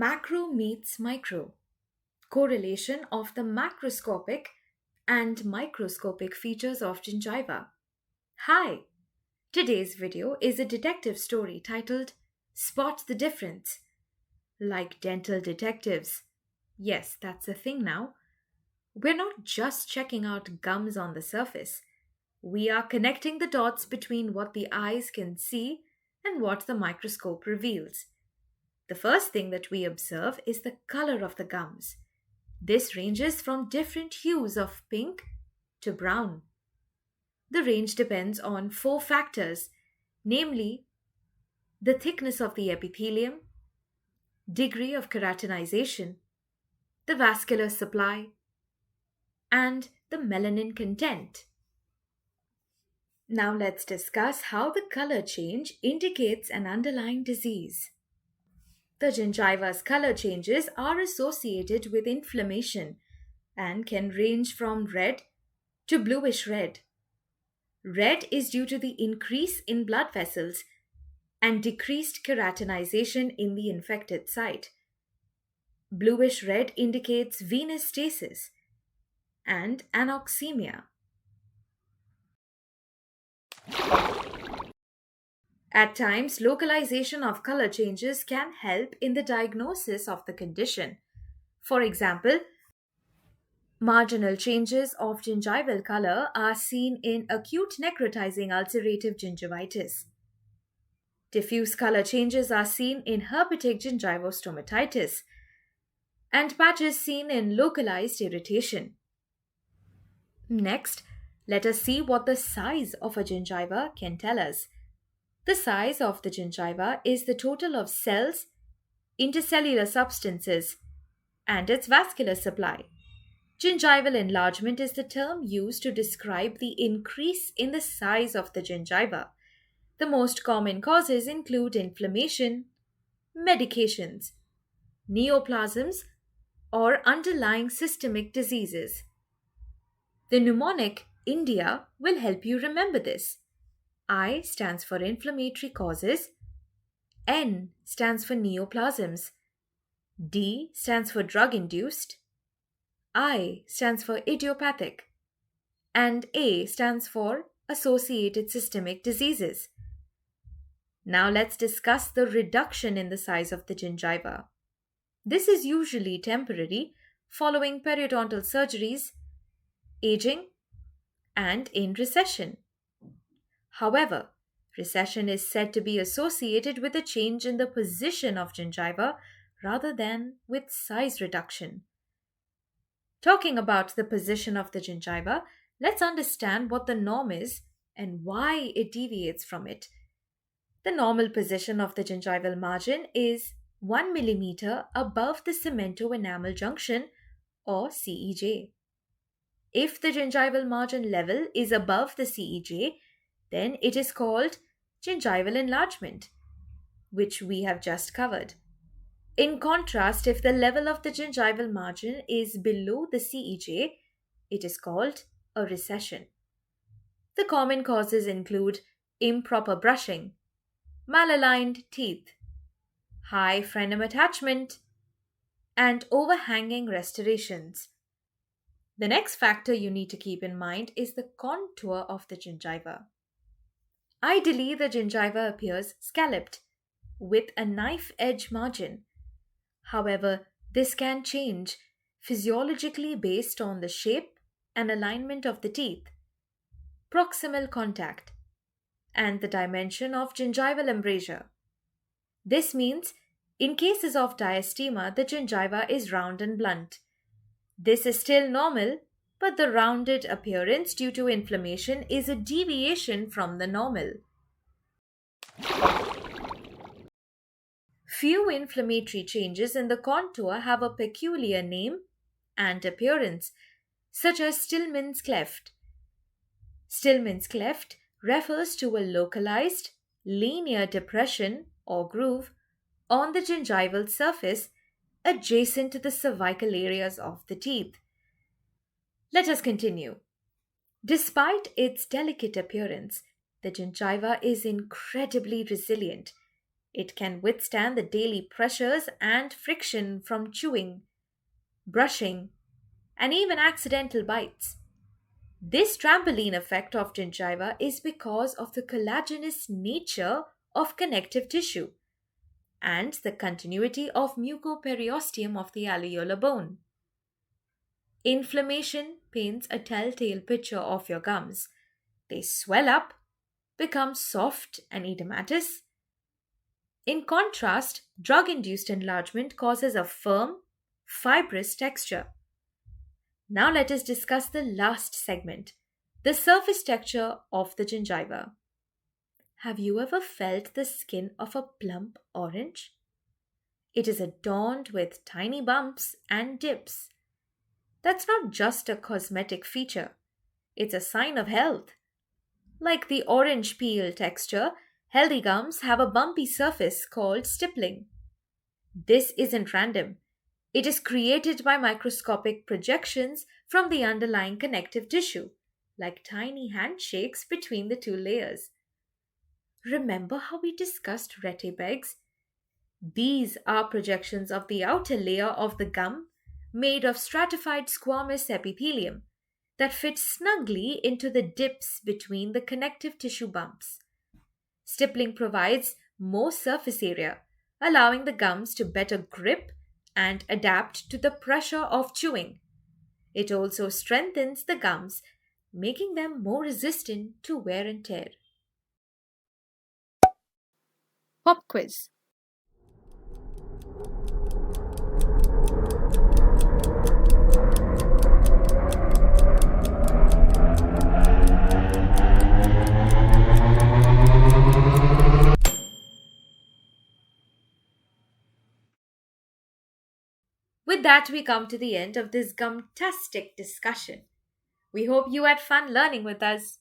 Macro meets micro. Correlation of the macroscopic and microscopic features of gingiva. Hi! Today's video is a detective story titled Spot the Difference. Like dental detectives. Yes, that's a thing now. We're not just checking out gums on the surface. We are connecting the dots between what the eyes can see and what the microscope reveals. The first thing that we observe is the color of the gums. This ranges from different hues of pink to brown. The range depends on four factors, namely the thickness of the epithelium, degree of keratinization, the vascular supply, and the melanin content. Now let's discuss how the color change indicates an underlying disease. The gingiva's color changes are associated with inflammation and can range from red to bluish red. Red is due to the increase in blood vessels and decreased keratinization in the infected site. Bluish red indicates venous stasis and anoxemia. At times, localization of color changes can help in the diagnosis of the condition. For example, marginal changes of gingival color are seen in acute necrotizing ulcerative gingivitis. Diffuse color changes are seen in herpetic gingivostomatitis, and patches seen in localized irritation. Next, let us see what the size of a gingiva can tell us. The size of the gingiva is the total of cells, intercellular substances, and its vascular supply. Gingival enlargement is the term used to describe the increase in the size of the gingiva. The most common causes include inflammation, medications, neoplasms, or underlying systemic diseases. The mnemonic India will help you remember this. I stands for inflammatory causes, N stands for neoplasms, D stands for drug-induced, I stands for idiopathic, and A stands for associated systemic diseases. Now let's discuss the reduction in the size of the gingiva. This is usually temporary following periodontal surgeries, aging, and in recession. However, recession is said to be associated with a change in the position of gingiva rather than with size reduction. Talking about the position of the gingiva, let's understand what the norm is and why it deviates from it. The normal position of the gingival margin is 1 mm above the cemento-enamel junction or CEJ. If the gingival margin level is above the CEJ, then it is called gingival enlargement, which we have just covered. In contrast, if the level of the gingival margin is below the CEJ, it is called a recession. The common causes include improper brushing, malaligned teeth, high frenum attachment, and overhanging restorations. The next factor you need to keep in mind is the contour of the gingiva. Ideally, the gingiva appears scalloped, with a knife edge margin. However, this can change physiologically based on the shape and alignment of the teeth, proximal contact, and the dimension of gingival embrasure. This means, in cases of diastema, the gingiva is round and blunt. This is still normal, but the rounded appearance due to inflammation is a deviation from the normal. Few inflammatory changes in the contour have a peculiar name and appearance, such as Stillman's cleft. Stillman's cleft refers to a localized, linear depression or groove on the gingival surface adjacent to the cervical areas of the teeth. Let us continue. Despite its delicate appearance, the gingiva is incredibly resilient. It can withstand the daily pressures and friction from chewing, brushing, and even accidental bites. This trampoline effect of gingiva is because of the collagenous nature of connective tissue and the continuity of mucoperiosteum of the alveolar bone. Inflammation paints a telltale picture of your gums. They swell up, become soft and edematous. In contrast, drug induced enlargement causes a firm, fibrous texture. Now let us discuss the last segment, the surface texture of the gingiva. Have you ever felt the skin of a plump orange? It is adorned with tiny bumps and dips. That's not just a cosmetic feature, it's a sign of health. Like the orange peel texture, healthy gums have a bumpy surface called stippling. This isn't random. It is created by microscopic projections from the underlying connective tissue, like tiny handshakes between the two layers. Remember how we discussed retipegs? These are projections of the outer layer of the gum made of stratified squamous epithelium that fit snugly into the dips between the connective tissue bumps. Stippling provides more surface area, allowing the gums to better grip and adapt to the pressure of chewing. It also strengthens the gums, making them more resistant to wear and tear. Pop quiz. With that, we come to the end of this gumtastic discussion. We hope you had fun learning with us.